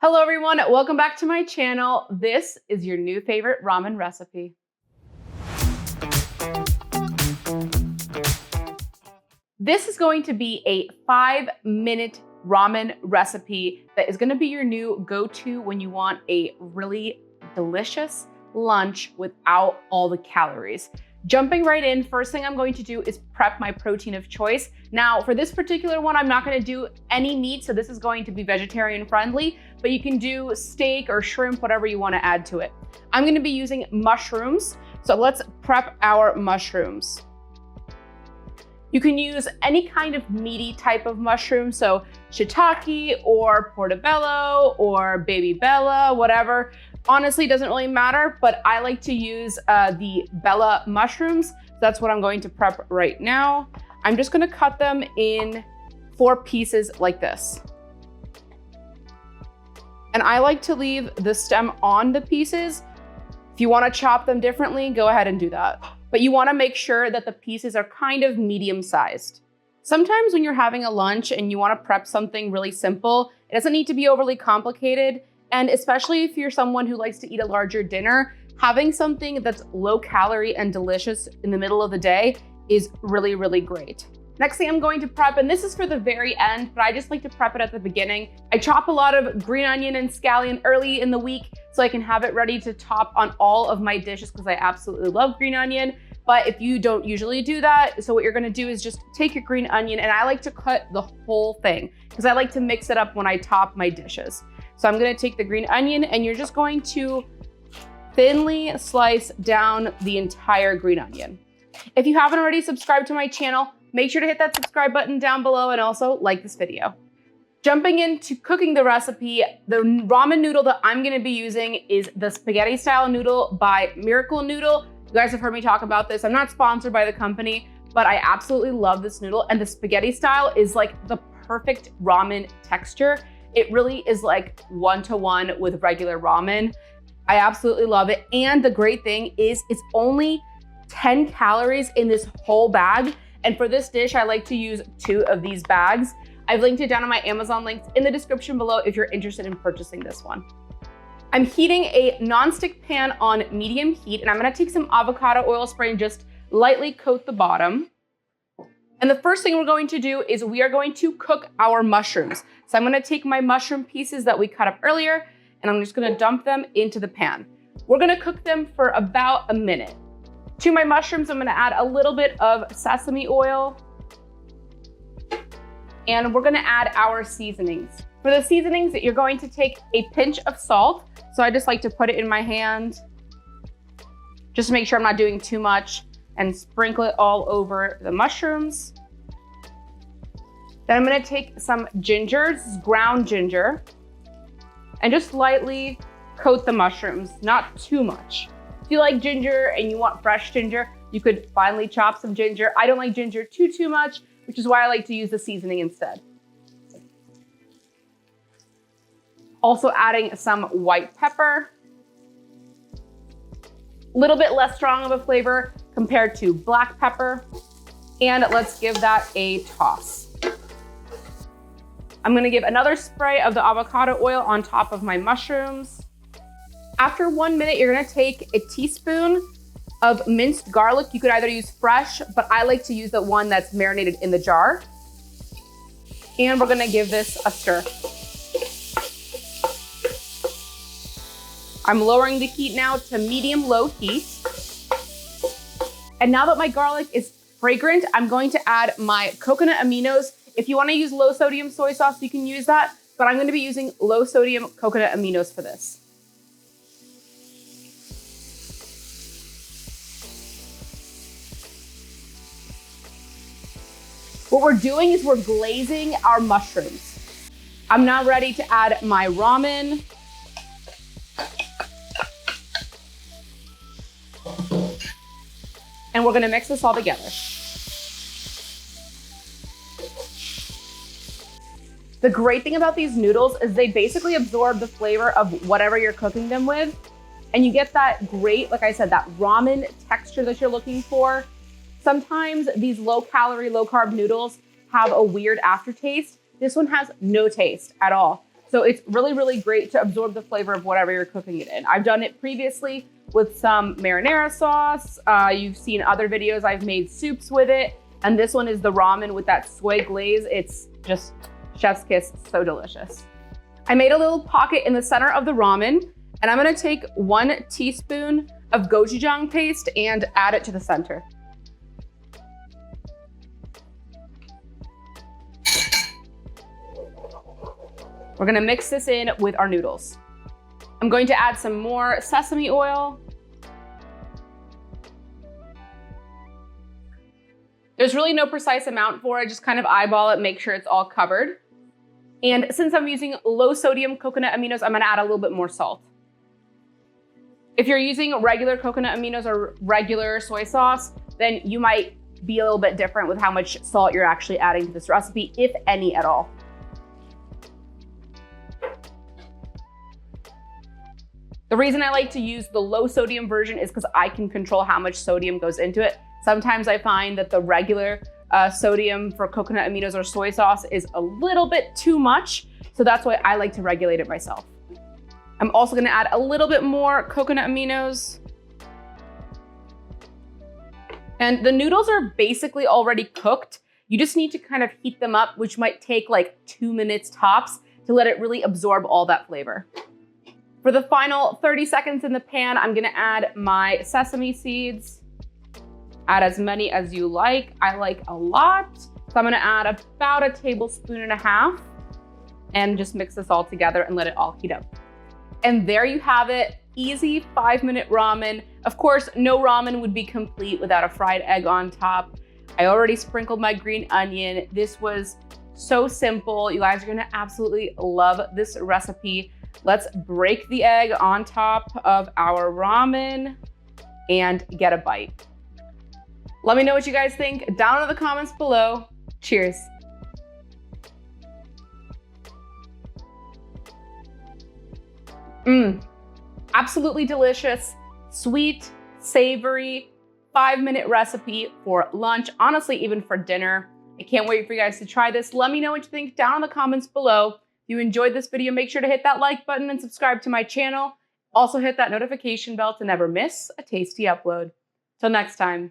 Hello everyone, welcome back to my channel. This is your new favorite ramen recipe. This is going to be a 5-minute ramen recipe that is going to be your new go-to when you want a really delicious lunch without all the calories. Jumping right in, first thing I'm going to do is prep my protein of choice. Now, for this particular one, I'm not going to do any meat, so this is going to be vegetarian friendly, but you can do steak or shrimp, whatever you want to add to it. I'm going to be using mushrooms, so let's prep our mushrooms. You can use any kind of meaty type of mushroom, so shiitake or portobello or baby bella, whatever. Honestly, it doesn't really matter, but I like to use the bella mushrooms. So that's what I'm going to prep right now. I'm just gonna cut them in 4 pieces like this. And I like to leave the stem on the pieces. If you wanna chop them differently, go ahead and do that. But you wanna make sure that the pieces are kind of medium sized. Sometimes when you're having a lunch and you wanna prep something really simple, it doesn't need to be overly complicated. And especially if you're someone who likes to eat a larger dinner, having something that's low calorie and delicious in the middle of the day is really, really great. Next thing I'm going to prep, and this is for the very end, but I just like to prep it at the beginning. I chop a lot of green onion and scallion early in the week so I can have it ready to top on all of my dishes because I absolutely love green onion. But if you don't usually do that, so what you're gonna do is just take your green onion, and I like to cut the whole thing because I like to mix it up when I top my dishes. So I'm gonna take the green onion and you're just going to thinly slice down the entire green onion. If you haven't already subscribed to my channel, make sure to hit that subscribe button down below and also like this video. Jumping into cooking the recipe, the ramen noodle that I'm gonna be using is the spaghetti style noodle by Miracle Noodle. You guys have heard me talk about this. I'm not sponsored by the company, but I absolutely love this noodle, and the spaghetti style is like the perfect ramen texture. It really is like 1-to-1 with regular ramen. I absolutely love it. And the great thing is it's only 10 calories in this whole bag. And for this dish, I like to use 2 of these bags. I've linked it down on my Amazon links in the description below if you're interested in purchasing this one. I'm heating a nonstick pan on medium heat, and I'm gonna take some avocado oil spray and just lightly coat the bottom. And the first thing we're going to do is we are going to cook our mushrooms. So I'm gonna take my mushroom pieces that we cut up earlier, and I'm just gonna dump them into the pan. We're gonna cook them for about a minute. To my mushrooms, I'm gonna add a little bit of sesame oil, and we're gonna add our seasonings. For the seasonings, you're going to take a pinch of salt. So I just like to put it in my hand, just to make sure I'm not doing too much, and sprinkle it all over the mushrooms. Then I'm gonna take some ginger, this is ground ginger, and just lightly coat the mushrooms, not too much. If you like ginger and you want fresh ginger, you could finely chop some ginger. I don't like ginger too much, which is why I like to use the seasoning instead. Also adding some white pepper. A little bit less strong of a flavor compared to black pepper. And let's give that a toss. I'm gonna give another spray of the avocado oil on top of my mushrooms. After 1 minute, you're gonna take a teaspoon of minced garlic. You could either use fresh, but I like to use the one that's marinated in the jar. And we're gonna give this a stir. I'm lowering the heat now to medium-low heat. And now that my garlic is fragrant, I'm going to add my coconut aminos. If you wanna use low sodium soy sauce, you can use that, but I'm gonna be using low sodium coconut aminos for this. What we're doing is we're glazing our mushrooms. I'm now ready to add my ramen. And we're gonna mix this all together. The great thing about these noodles is they basically absorb the flavor of whatever you're cooking them with. And you get that great, like I said, that ramen texture that you're looking for. Sometimes these low calorie, low carb noodles have a weird aftertaste. This one has no taste at all. So it's really, really great to absorb the flavor of whatever you're cooking it in. I've done it previously with some marinara sauce. You've seen other videos, I've made soups with it. And this one is the ramen with that soy glaze. It's just chef's kiss, so delicious. I made a little pocket in the center of the ramen, and I'm gonna take 1 teaspoon of gochujang paste and add it to the center. We're gonna mix this in with our noodles. I'm going to add some more sesame oil. There's really no precise amount for it, just kind of eyeball it, make sure it's all covered. And since I'm using low sodium coconut aminos, I'm gonna add a little bit more salt. If you're using regular coconut aminos or regular soy sauce, then you might be a little bit different with how much salt you're actually adding to this recipe, if any at all. The reason I like to use the low sodium version is because I can control how much sodium goes into it. Sometimes I find that the regular sodium for coconut aminos or soy sauce is a little bit too much. So that's why I like to regulate it myself. I'm also gonna add a little bit more coconut aminos. And the noodles are basically already cooked. You just need to kind of heat them up, which might take like 2 minutes tops to let it really absorb all that flavor. For the final 30 seconds in the pan, I'm gonna add my sesame seeds. Add as many as you like. I like a lot. So I'm gonna add about 1.5 tablespoons and just mix this all together and let it all heat up. And there you have it, easy 5-minute ramen. Of course, no ramen would be complete without a fried egg on top. I already sprinkled my green onion. This was so simple. You guys are gonna absolutely love this recipe. Let's break the egg on top of our ramen and get a bite. Let me know what you guys think down in the comments below. Cheers. Absolutely delicious, sweet, savory, 5-minute recipe for lunch, honestly, even for dinner. I can't wait for you guys to try this. Let me know what you think down in the comments below. If you enjoyed this video, make sure to hit that like button and subscribe to my channel. Also hit that notification bell to never miss a tasty upload. Till next time.